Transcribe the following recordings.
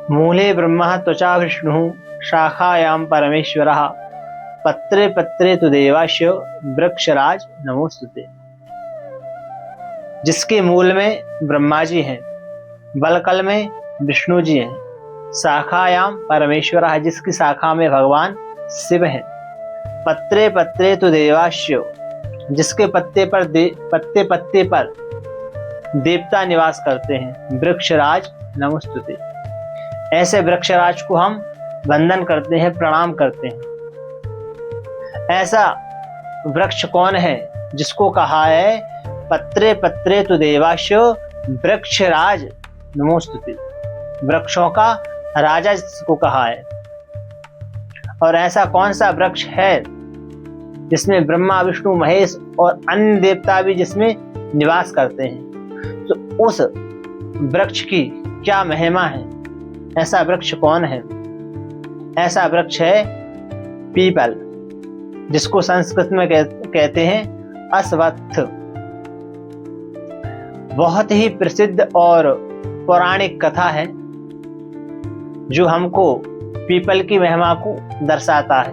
मूले ब्रह्म त्वचा विष्णु शाखायां परमेश्वरः पत्रे पत्रे तु देवास्य वृक्षराज नमोस्तुते। जिसके मूल में ब्रह्मा जी हैं, बलकल में विष्णु जी हैं, शाखायाम परमेश्वर है, जिसकी शाखा में भगवान शिव हैं, पत्रे पत्रे तो देवास्य, जिसके पत्ते पत्ते पर देवता निवास करते हैं, वृक्षराज नमोस्तुते। ऐसे वृक्षराज को हम वंदन करते हैं, प्रणाम करते हैं। ऐसा वृक्ष कौन है जिसको कहा है पत्रे पत्रे तो देवास्य वृक्षराज नमोस्तुते, वृक्षों का राजा जिसको कहा है। और ऐसा कौन सा वृक्ष है जिसमें ब्रह्मा विष्णु महेश और अन्य देवता भी जिसमें निवास करते हैं, तो उस वृक्ष की क्या महिमा है? ऐसा वृक्ष कौन है? ऐसा वृक्ष है पीपल, जिसको संस्कृत में कहते हैं अश्वत्थ। बहुत ही प्रसिद्ध और पौराणिक कथा है जो हमको पीपल की महिमा को दर्शाता है,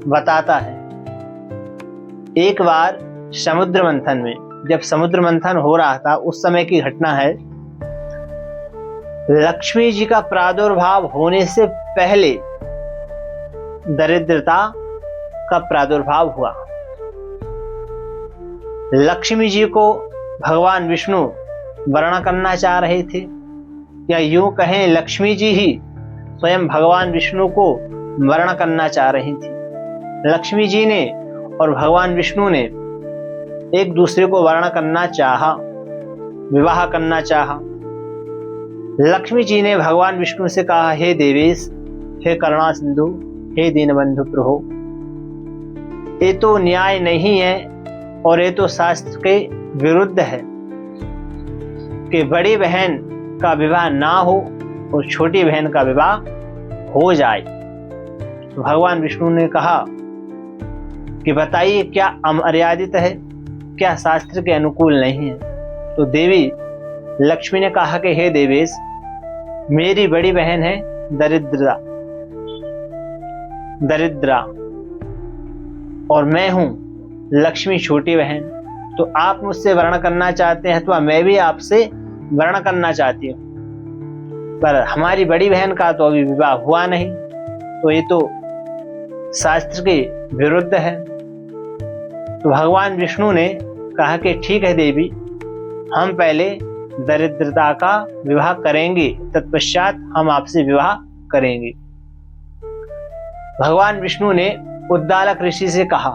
बताता है। एक बार समुद्र मंथन में, जब समुद्र मंथन हो रहा था, उस समय की घटना है। लक्ष्मी जी का प्रादुर्भाव होने से पहले दरिद्रता का प्रादुर्भाव हुआ। लक्ष्मी जी को भगवान विष्णु वर्ण करना चाह रहे थे, या यूं कहें लक्ष्मी जी ही स्वयं भगवान विष्णु को वर्ण करना चाह रही थी। लक्ष्मी जी ने और भगवान विष्णु ने एक दूसरे को वर्ण करना चाहा, विवाह करना चाहा। लक्ष्मी जी ने भगवान विष्णु से कहा, हे देवेश, हे करुणा सिंधु, हे दीनबंधु प्रभु, ये तो न्याय नहीं है और ये तो शास्त्र के विरुद्ध है कि बड़ी बहन का विवाह ना हो और छोटी बहन का विवाह हो जाए। तो भगवान विष्णु ने कहा कि बताइए क्या अमर्यादित है, क्या शास्त्र के अनुकूल नहीं है? तो देवी लक्ष्मी ने कहा कि हे देवेश, मेरी बड़ी बहन है दरिद्रा और मैं हूं लक्ष्मी छोटी बहन, तो आप मुझसे वर्ण करना चाहते हैं तो मैं भी आपसे वर्ण करना चाहती हूँ, पर हमारी बड़ी बहन का तो अभी विवाह हुआ नहीं, तो ये तो शास्त्र के विरुद्ध है। तो भगवान विष्णु ने कहा कि ठीक है देवी, हम पहले दरिद्रता का विवाह करेंगे, तत्पश्चात हम आपसे विवाह करेंगे। भगवान विष्णु ने उद्दालक ऋषि से कहा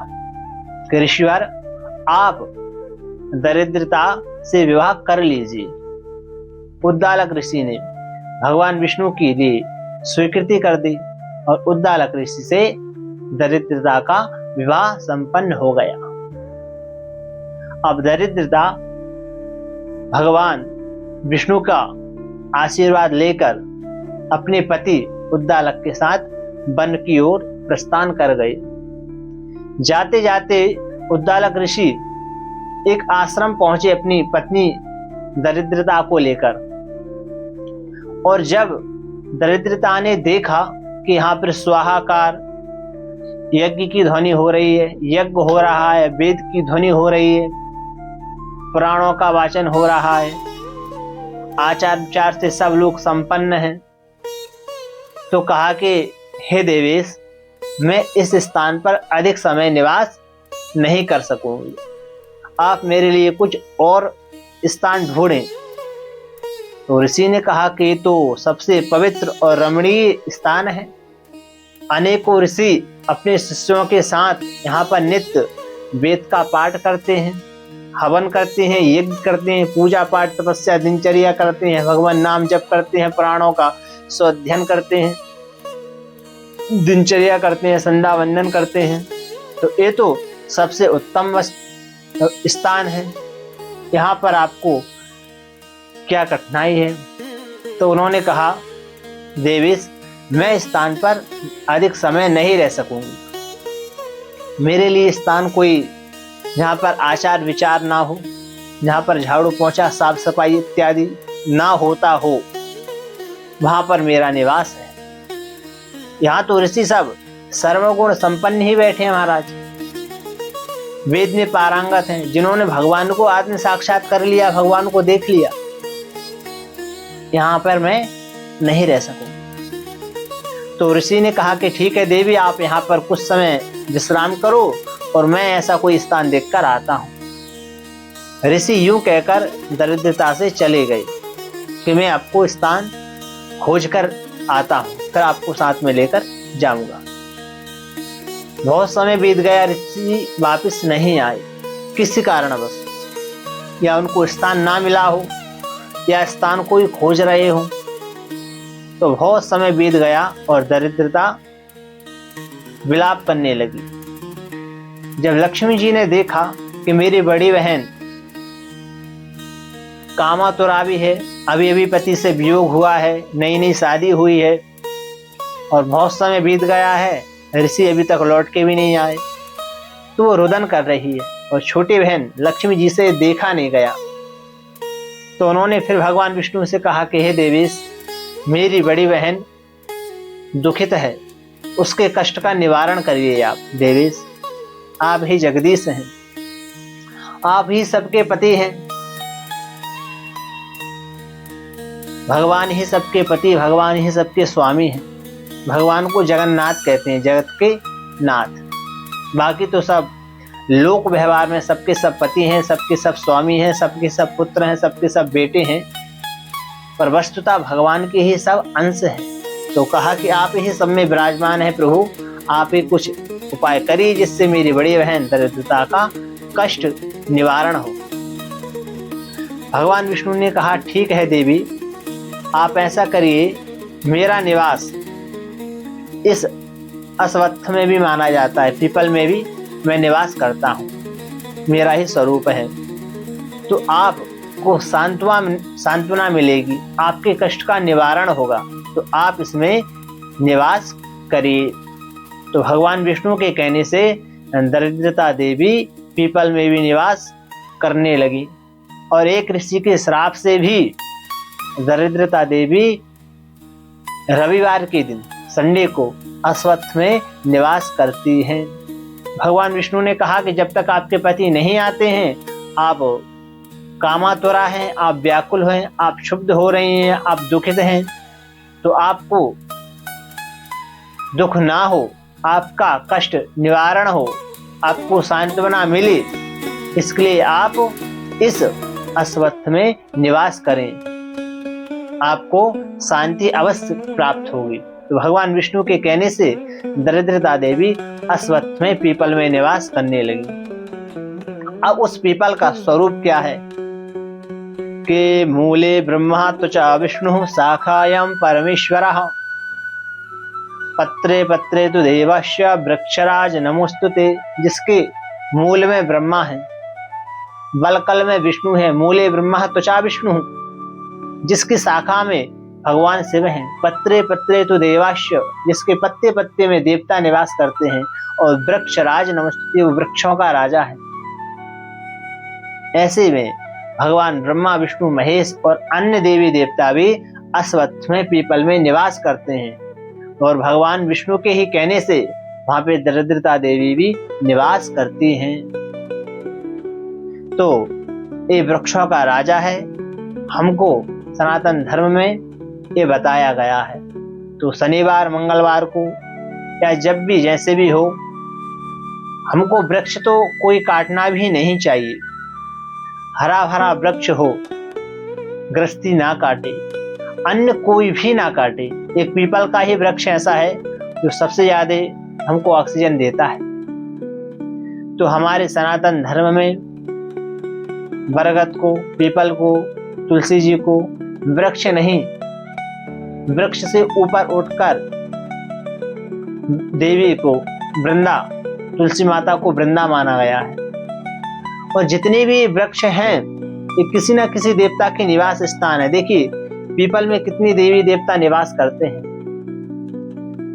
कि ऋषिवर, आप दरिद्रता से विवाह कर लीजिए। उद्दालक ऋषि ने भगवान विष्णु के लिए स्वीकृति कर दी और उद्दालक ऋषि से दरिद्रता का विवाह संपन्न हो गया। अब दरिद्रता भगवान विष्णु का आशीर्वाद लेकर अपने पति उद्दालक के साथ वन की ओर प्रस्थान कर गए। जाते जाते उद्दालक ऋषि एक आश्रम पहुंचे अपनी पत्नी दरिद्रता को लेकर, और जब दरिद्रता ने देखा कि यहाँ पर स्वाहाकार यज्ञ की ध्वनि हो रही है, यज्ञ हो रहा है, वेद की ध्वनि हो रही है, पुराणों का वाचन हो रहा है, आचार विचार से सब लोग संपन्न हैं, तो कहा कि हे देवेश, मैं इस स्थान पर अधिक समय निवास नहीं कर सकूंगी, आप मेरे लिए कुछ और स्थान ढूंढें। तो ऋषि ने कहा कि ये तो सबसे पवित्र और रमणीय स्थान है। अनेकों ऋषि अपने शिष्यों के साथ यहाँ पर नित्य वेद का पाठ करते हैं, हवन करते हैं, यज्ञ करते हैं, पूजा पाठ तपस्या दिनचर्या करते हैं, भगवान नाम जप करते हैं, पुराणों का स्वाध्ययन करते हैं, दिनचर्या करते हैं, संध्या वंदन करते हैं। तो ये तो सबसे उत्तम स्थान है, यहाँ पर आपको क्या कठिनाई है? तो उन्होंने कहा, देवेश, मैं इस स्थान पर अधिक समय नहीं रह सकूंगी। मेरे लिए स्थान कोई जहाँ पर आचार विचार ना हो, जहाँ पर झाड़ू पोंछा साफ सफाई इत्यादि ना होता हो, वहां पर मेरा निवास है। यहाँ तो ऋषि सब सर्वगुण संपन्न ही बैठे हैं महाराज, वेद में पारंगत हैं, जिन्होंने भगवान को आत्म साक्षात कर लिया, भगवान को देख लिया। यहाँ पर मैं नहीं रह सकूं। तो ऋषि ने कहा कि ठीक है देवी, आप यहाँ पर कुछ समय विश्राम करो और मैं ऐसा कोई स्थान देखकर आता हूं। ऋषि यूं कहकर दरिद्रता से चले गए कि मैं आपको स्थान खोज कर आता हूं, फिर आपको साथ में लेकर जाऊंगा। बहुत समय बीत गया, ऋषि वापस नहीं आए। किसी कारणवश, या उनको स्थान ना मिला हो या स्थान कोई खोज रहे हो। तो बहुत समय बीत गया और दरिद्रता विलाप करने लगी। जब लक्ष्मी जी ने देखा कि मेरी बड़ी बहन कामातुरावी है, अभी अभी पति से वियोग हुआ है, नई नई शादी हुई है और बहुत समय बीत गया है, ऋषि अभी तक लौट के भी नहीं आए, तो वो रुदन कर रही है और छोटी बहन लक्ष्मी जी से देखा नहीं गया। तो उन्होंने फिर भगवान विष्णु से कहा कि हे देवेश, मेरी बड़ी बहन दुखित है, उसके कष्ट का निवारण करिए आप। देवेश, आप ही जगदीश हैं, आप ही सबके पति हैं, भगवान ही सबके पति, भगवान ही सबके स्वामी हैं। भगवान को जगन्नाथ कहते हैं, जगत के नाथ। बाकी तो सब लोक व्यवहार में सबके सब पति हैं, सबके सब स्वामी हैं, सबके सब पुत्र हैं, सबके सब बेटे हैं, पर वस्तुतः भगवान के ही सब अंश हैं। तो कहा कि आप ही सब में विराजमान है प्रभु, आप ही कुछ उपाय करिए जिससे मेरी बड़ी बहन दरिद्रता का कष्ट निवारण हो। भगवान विष्णु ने कहा ठीक है देवी, आप ऐसा करिए, मेरा निवास इस अश्वत्थ में भी माना जाता है, पीपल में भी मैं निवास करता हूँ, मेरा ही स्वरूप है। तो आपको सांत्वना मिलेगी, आपके कष्ट का निवारण होगा, तो आप इसमें निवास करिए। तो भगवान विष्णु के कहने से दरिद्रता देवी पीपल में भी निवास करने लगी और एक ऋषि के श्राप से भी दरिद्रता देवी रविवार के दिन, संडे को अश्वत्थ में निवास करती हैं। भगवान विष्णु ने कहा कि जब तक आपके पति नहीं आते हैं, आप कामातुरा हैं, आप व्याकुल हैं, आप क्षुब्ध हो रही हैं, आप दुखित हैं, तो आपको दुख ना हो, आपका कष्ट निवारण हो, आपको सांत्वना मिले, इसके लिए आप इस अश्वत्थ में निवास करें, आपको शांति अवश्य प्राप्त होगी। तो भगवान विष्णु के कहने से दरिद्रता देवी अश्वत्थ में, पीपल में निवास करने लगी। अब उस पीपल का स्वरूप क्या है कि मूले ब्रह्मा त्वचा विष्णु शाखायां परमेश्वरः पत्रे पत्रे तु देवस्य वृक्षराज नमोस्तुते। जिसके मूल में ब्रह्मा है, बलकल में विष्णु है, मूले ब्रह्मा त्वचा विष्णु, जिसकी शाखा में भगवान शिव हैं, पत्रे पत्रे तो देवाश्य, जिसके पत्ते पत्ते में देवता निवास करते हैं, और वृक्षराज नमस्ते, वो वृक्षों का राजा है। ऐसे में भगवान ब्रह्मा विष्णु महेश और अन्य देवी देवता भी अश्वत्थ में, पीपल में निवास करते हैं और भगवान विष्णु के ही कहने से वहां पे दरिद्रता देवी भी निवास करती हैं। तो ये वृक्षों का राजा है, हमको सनातन धर्म में ये बताया गया है। तो शनिवार मंगलवार को या जब भी जैसे भी हो, हमको वृक्ष तो कोई काटना भी नहीं चाहिए। हरा भरा वृक्ष हो, गृहस्थी ना काटे, अन्य कोई भी ना काटे। एक पीपल का ही वृक्ष ऐसा है जो सबसे ज्यादा हमको ऑक्सीजन देता है। तो हमारे सनातन धर्म में बरगद को, पीपल को, तुलसी जी को वृक्ष नहीं, वृक्ष से ऊपर उठकर देवी को वृंदा, तुलसी माता को वृंदा माना गया है। और जितने भी वृक्ष हैं ये किसी न किसी देवता के निवास स्थान है। देखिए पीपल में कितनी देवी देवता निवास करते हैं।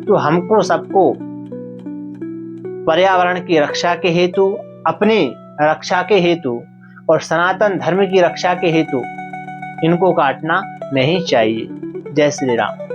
तो हमको सबको पर्यावरण की रक्षा के हेतु, अपनी रक्षा के हेतु और सनातन धर्म की रक्षा के हेतु इनको काटना नहीं चाहिए। जय श्री राम।